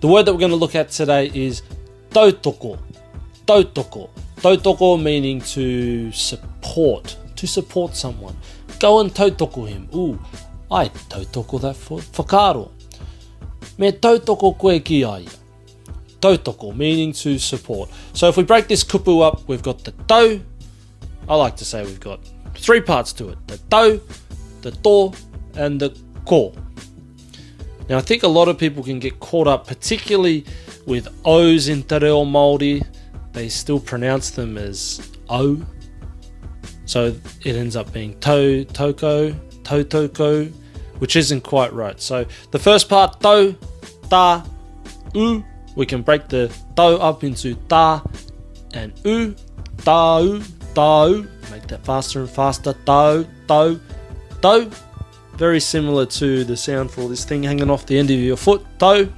The word that we're going to look at today is tautoko. Tautoko. Tautoko meaning to support someone. Go and tautoko him. Ooh, ai tautoko that whakaaro. Me tautoko koe ki aia. Tautoko meaning to support. So if we break this kupu up, we've got the tau. I like to say we've got 3 parts to it. The tau, the to, and the ko. Now I think a lot of people can get caught up, particularly with O's in te reo Māori. They still pronounce them as O. So it ends up being tautoko, tautoko, which isn't quite right. So the first part, tau, ta, u. We can break the tau up into ta and u. Tau, tau. Make that faster and faster. Tau, tau, tau. Very similar to the sound for this thing hanging off the end of your foot. Tau,